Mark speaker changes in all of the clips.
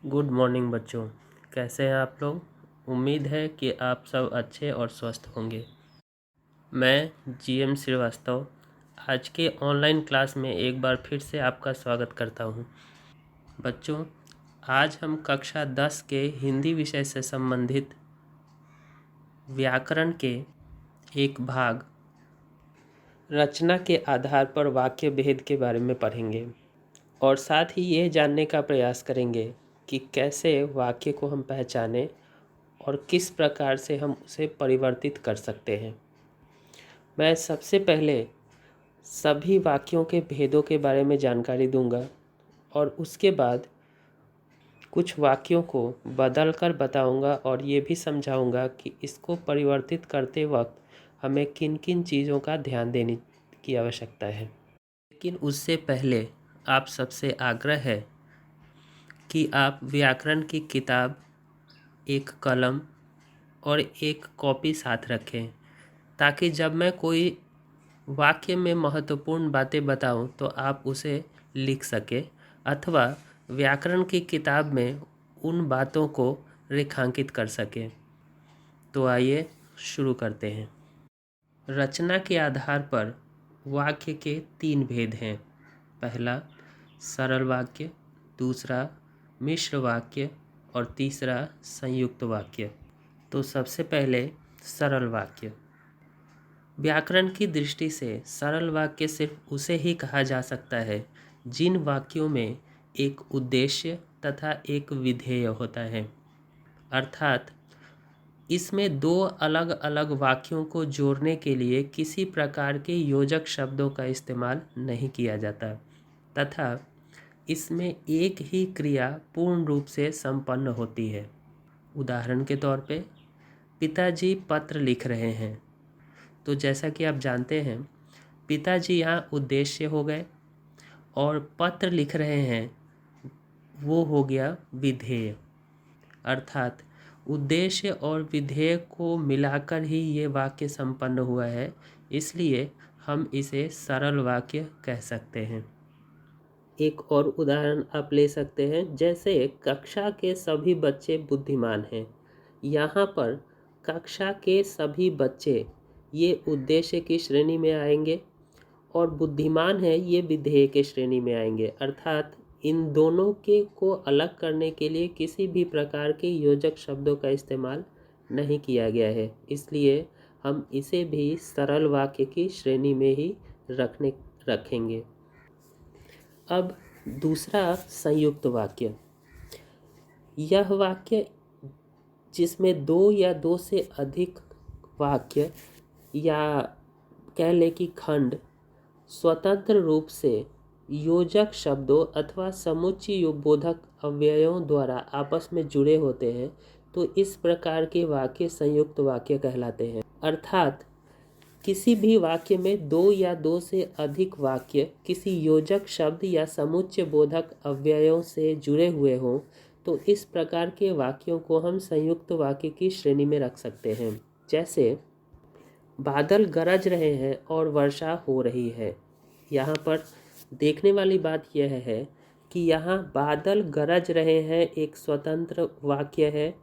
Speaker 1: Good morning बच्चों। कैसे हैं आप लोग। उम्मीद है कि आप सब अच्छे और स्वस्थ होंगे। मैं जीएम श्रीवास्तव आज के ऑनलाइन क्लास में एक बार फिर से आपका स्वागत करता हूं। बच्चों, आज हम कक्षा 10 के हिंदी विषय से संबंधित व्याकरण के एक भाग रचना के आधार पर वाक्य भेद के बारे में पढ़ेंगे और साथ ही ये जानने का प्रयास करेंगे कि कैसे वाक्य को हम पहचानें और किस प्रकार से हम उसे परिवर्तित कर सकते हैं। मैं सबसे पहले सभी वाक्यों के भेदों के बारे में जानकारी दूंगा और उसके बाद कुछ वाक्यों को बदल कर बताऊंगा और ये भी समझाऊंगा कि इसको परिवर्तित करते वक्त हमें किन किन चीज़ों का ध्यान देने की आवश्यकता है। लेकिन उससे पहले आप सबसे आग्रह है कि आप व्याकरण की किताब, एक कलम और एक कॉपी साथ रखें ताकि जब मैं कोई वाक्य में महत्वपूर्ण बातें बताऊं तो आप उसे लिख सके अथवा व्याकरण की किताब में उन बातों को रेखांकित कर सके। तो आइए शुरू करते हैं। रचना के आधार पर वाक्य के 3 भेद हैं। पहला सरल वाक्य, दूसरा मिश्र वाक्य और तीसरा संयुक्त वाक्य। तो सबसे पहले सरल वाक्य। व्याकरण की दृष्टि से सरल वाक्य सिर्फ उसे ही कहा जा सकता है जिन वाक्यों में एक उद्देश्य तथा एक विधेय होता है, अर्थात इसमें दो अलग अलग वाक्यों को जोड़ने के लिए किसी प्रकार के योजक शब्दों का इस्तेमाल नहीं किया जाता तथा इसमें एक ही क्रिया पूर्ण रूप से संपन्न होती है। उदाहरण के तौर पे पिताजी पत्र लिख रहे हैं, तो जैसा कि आप जानते हैं पिताजी यहाँ उद्देश्य हो गए और पत्र लिख रहे हैं वो हो गया विधेय, अर्थात उद्देश्य और विधेय को मिलाकर ही ये वाक्य संपन्न हुआ है, इसलिए हम इसे सरल वाक्य कह सकते हैं। एक और उदाहरण आप ले सकते हैं, जैसे कक्षा के सभी बच्चे बुद्धिमान हैं। यहाँ पर कक्षा के सभी बच्चे ये उद्देश्य की श्रेणी में आएंगे और बुद्धिमान है ये विधेय के श्रेणी में आएंगे, अर्थात इन दोनों के को अलग करने के लिए किसी भी प्रकार के योजक शब्दों का इस्तेमाल नहीं किया गया है, इसलिए हम इसे भी सरल वाक्य की श्रेणी में ही रखेंगे। अब दूसरा संयुक्त वाक्य। यह वाक्य जिसमें दो या दो से अधिक वाक्य या कह लें कि खंड स्वतंत्र रूप से योजक शब्दों अथवा समुच्चय बोधक अव्ययों द्वारा आपस में जुड़े होते हैं, तो इस प्रकार के वाक्य संयुक्त वाक्य कहलाते हैं। अर्थात किसी भी वाक्य में दो या दो से अधिक वाक्य किसी योजक शब्द या समुच्चय बोधक अव्ययों से जुड़े हुए हों, तो इस प्रकार के वाक्यों को हम संयुक्त वाक्य की श्रेणी में रख सकते हैं। जैसे बादल गरज रहे हैं और वर्षा हो रही है। यहाँ पर देखने वाली बात यह है कि यहाँ बादल गरज रहे हैं एक स्वतंत्र वाक्य है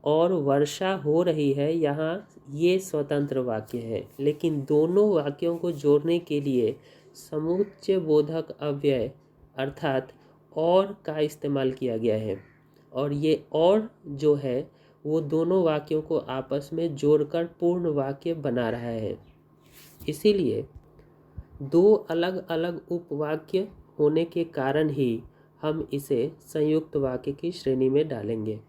Speaker 1: और वर्षा हो रही है यहाँ ये स्वतंत्र वाक्य है, लेकिन दोनों वाक्यों को जोड़ने के लिए समुच्चय बोधक अव्यय अर्थात और का इस्तेमाल किया गया है और ये और जो है वो दोनों वाक्यों को आपस में जोड़कर पूर्ण वाक्य बना रहा है। इसीलिए दो अलग अलग उपवाक्य होने के कारण ही हम इसे संयुक्त वाक्य की श्रेणी में डालेंगे।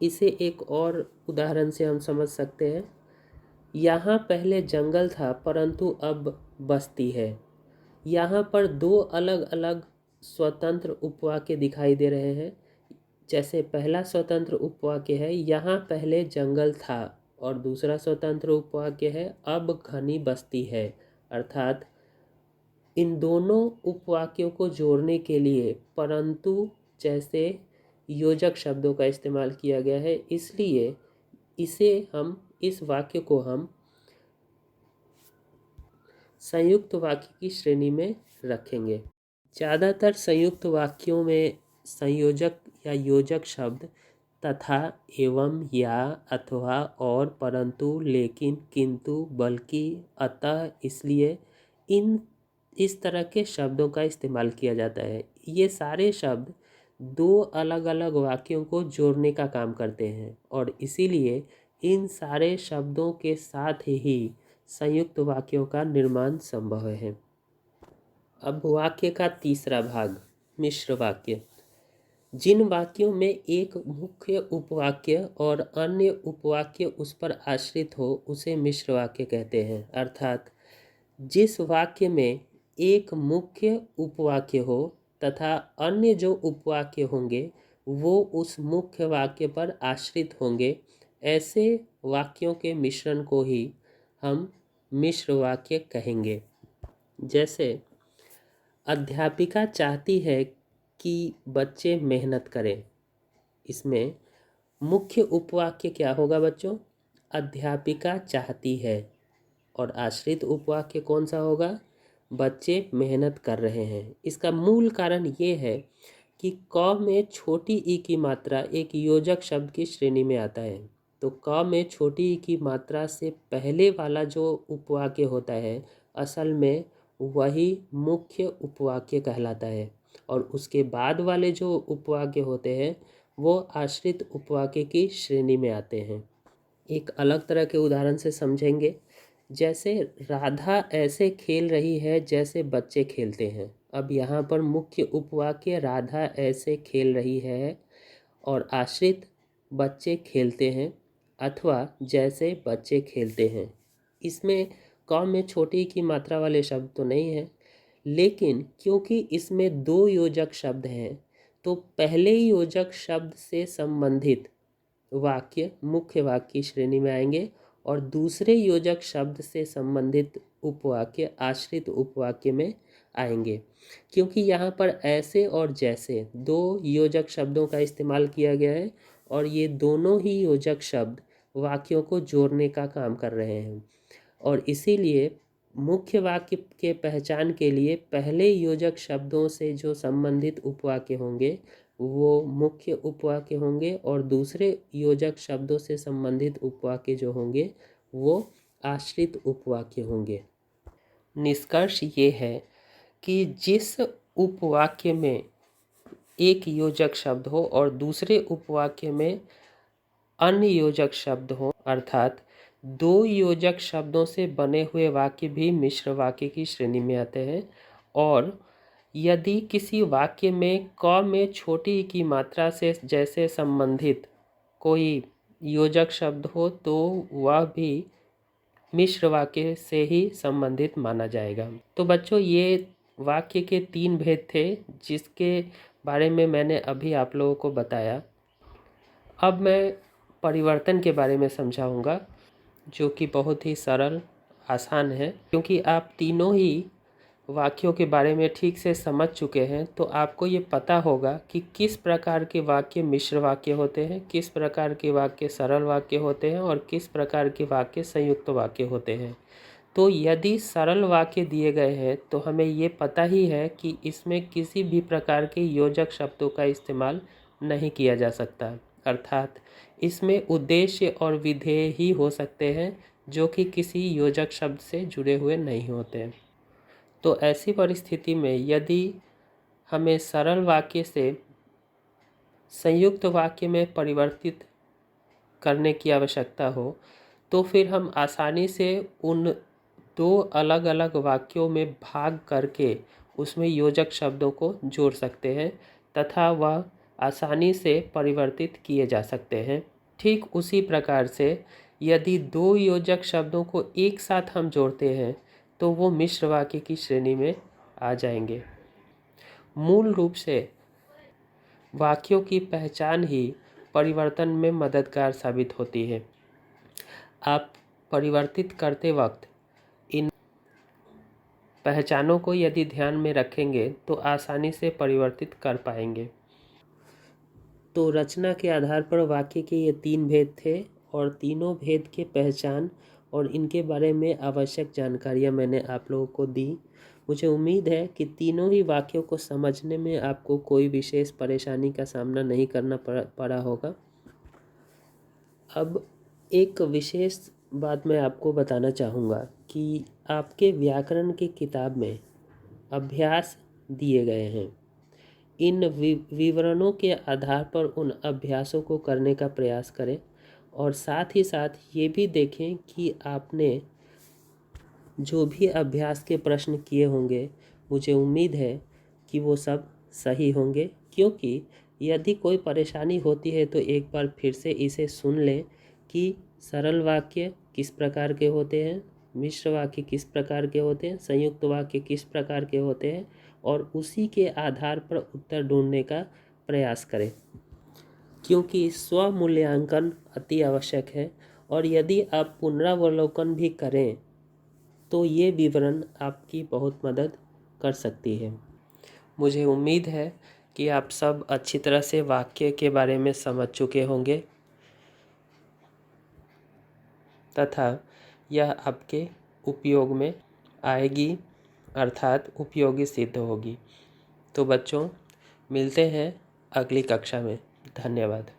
Speaker 1: इसे एक और उदाहरण से हम समझ सकते हैं। यहाँ पहले जंगल था परंतु अब बस्ती है। यहाँ पर दो अलग अलग स्वतंत्र उपवाक्य दिखाई दे रहे हैं। जैसे पहला स्वतंत्र उपवाक्य है यहाँ पहले जंगल था और दूसरा स्वतंत्र उपवाक्य है अब घनी बस्ती है, अर्थात इन दोनों उपवाक्यों को जोड़ने के लिए परंतु जैसे योजक शब्दों का इस्तेमाल किया गया है, इसलिए इस वाक्य को हम संयुक्त वाक्य की श्रेणी में रखेंगे। ज़्यादातर संयुक्त वाक्यों में संयोजक या योजक शब्द तथा, एवं, या, अथवा, और, परंतु, लेकिन, किंतु, बल्कि, अतः, इसलिए, इन इस तरह के शब्दों का इस्तेमाल किया जाता है। ये सारे शब्द दो अलग अलग वाक्यों को जोड़ने का काम करते हैं और इसीलिए इन सारे शब्दों के साथ ही संयुक्त वाक्यों का निर्माण संभव है। अब वाक्य का तीसरा भाग, मिश्र वाक्य। जिन वाक्यों में एक मुख्य उपवाक्य और अन्य उपवाक्य उस पर आश्रित हो उसे मिश्र वाक्य कहते हैं। अर्थात जिस वाक्य में एक मुख्य उपवाक्य हो तथा अन्य जो उपवाक्य होंगे वो उस मुख्य वाक्य पर आश्रित होंगे, ऐसे वाक्यों के मिश्रण को ही हम मिश्र वाक्य कहेंगे। जैसे, अध्यापिका चाहती है कि बच्चे मेहनत करें। इसमें मुख्य उपवाक्य क्या होगा बच्चों? अध्यापिका चाहती है। और आश्रित उपवाक्य कौन सा होगा? बच्चे मेहनत कर रहे हैं। इसका मूल कारण ये है कि क में छोटी ई की मात्रा एक योजक शब्द की श्रेणी में आता है। तो क में छोटी ई की मात्रा से पहले वाला जो उपवाक्य होता है असल में वही मुख्य उपवाक्य कहलाता है और उसके बाद वाले जो उपवाक्य होते हैं वो आश्रित उपवाक्य की श्रेणी में आते हैं। एक अलग तरह के उदाहरण से समझेंगे। जैसे, राधा ऐसे खेल रही है जैसे बच्चे खेलते हैं। अब यहाँ पर मुख्य उपवाक्य राधा ऐसे खेल रही है और आश्रित बच्चे खेलते हैं अथवा जैसे बच्चे खेलते हैं। इसमें क में छोटी की मात्रा वाले शब्द तो नहीं है, लेकिन क्योंकि इसमें दो योजक शब्द हैं तो पहले योजक शब्द से संबंधित वाक्य मुख्य वाक्य की श्रेणी में आएंगे और दूसरे योजक शब्द से संबंधित उपवाक्य आश्रित उपवाक्य में आएंगे। क्योंकि यहाँ पर ऐसे और जैसे दो योजक शब्दों का इस्तेमाल किया गया है और ये दोनों ही योजक शब्द वाक्यों को जोड़ने का काम कर रहे हैं और इसीलिए मुख्य वाक्य के पहचान के लिए पहले योजक शब्दों से जो संबंधित उपवाक्य होंगे वो मुख्य उपवाक्य होंगे और दूसरे योजक शब्दों से संबंधित उपवाक्य जो होंगे वो आश्रित उपवाक्य होंगे। निष्कर्ष ये है कि जिस उपवाक्य में एक योजक शब्द हो और दूसरे उपवाक्य में अन्य योजक शब्द हो, अर्थात दो योजक शब्दों से बने हुए वाक्य भी मिश्र वाक्य की श्रेणी में आते हैं। और यदि किसी वाक्य में क में छोटी ई की मात्रा से जैसे संबंधित कोई योजक शब्द हो तो वह भी मिश्र वाक्य से ही संबंधित माना जाएगा। तो बच्चों, ये वाक्य के तीन भेद थे जिसके बारे में मैंने अभी आप लोगों को बताया। अब मैं परिवर्तन के बारे में समझाऊंगा जो कि बहुत ही सरल आसान है। क्योंकि आप तीनों ही वाक्यों के बारे में ठीक से समझ चुके हैं तो आपको ये पता होगा कि किस प्रकार के वाक्य मिश्र वाक्य होते हैं, किस प्रकार के वाक्य सरल वाक्य होते हैं और किस प्रकार के वाक्य संयुक्त वाक्य होते हैं। तो यदि सरल वाक्य दिए गए हैं तो हमें ये पता ही है कि इसमें किसी भी प्रकार के योजक शब्दों का इस्तेमाल नहीं किया जा सकता, अर्थात इसमें उद्देश्य और विधेय ही हो सकते हैं जो कि किसी योजक शब्द से जुड़े हुए नहीं होते। तो ऐसी परिस्थिति में यदि हमें सरल वाक्य से संयुक्त वाक्य में परिवर्तित करने की आवश्यकता हो तो फिर हम आसानी से उन दो अलग अलग वाक्यों में भाग करके उसमें योजक शब्दों को जोड़ सकते हैं तथा वह आसानी से परिवर्तित किए जा सकते हैं। ठीक उसी प्रकार से यदि दो योजक शब्दों को एक साथ हम जोड़ते हैं तो वो मिश्र वाक्य की श्रेणी में आ जाएंगे। मूल रूप से वाक्यों की पहचान ही परिवर्तन में मददगार साबित होती है। आप परिवर्तित करते वक्त इन पहचानों को यदि ध्यान में रखेंगे तो आसानी से परिवर्तित कर पाएंगे। तो रचना के आधार पर वाक्य के ये तीन भेद थे और तीनों भेद के पहचान और इनके बारे में आवश्यक जानकारियाँ मैंने आप लोगों को दी। मुझे उम्मीद है कि तीनों ही वाक्यों को समझने में आपको कोई विशेष परेशानी का सामना नहीं करना पड़ा होगा। अब एक विशेष बात मैं आपको बताना चाहूँगा कि आपके व्याकरण की किताब में अभ्यास दिए गए हैं। इन विवरणों के आधार पर उन अभ्यासों को करने का प्रयास करें और साथ ही साथ ये भी देखें कि आपने जो भी अभ्यास के प्रश्न किए होंगे, मुझे उम्मीद है कि वो सब सही होंगे, क्योंकि यदि कोई परेशानी होती है तो एक बार फिर से इसे सुन लें कि सरल वाक्य किस प्रकार के होते हैं, मिश्र वाक्य किस प्रकार के होते हैं, संयुक्त वाक्य किस प्रकार के होते हैं, और उसी के आधार पर उत्तर ढूंढने का प्रयास करें, क्योंकि स्वमूल्यांकन अति आवश्यक है। और यदि आप पुनरावलोकन भी करें तो ये विवरण आपकी बहुत मदद कर सकती है। मुझे उम्मीद है कि आप सब अच्छी तरह से वाक्य के बारे में समझ चुके होंगे तथा यह आपके उपयोग में आएगी, अर्थात उपयोगी सिद्ध होगी। तो बच्चों, मिलते हैं अगली कक्षा में। धन्यवाद।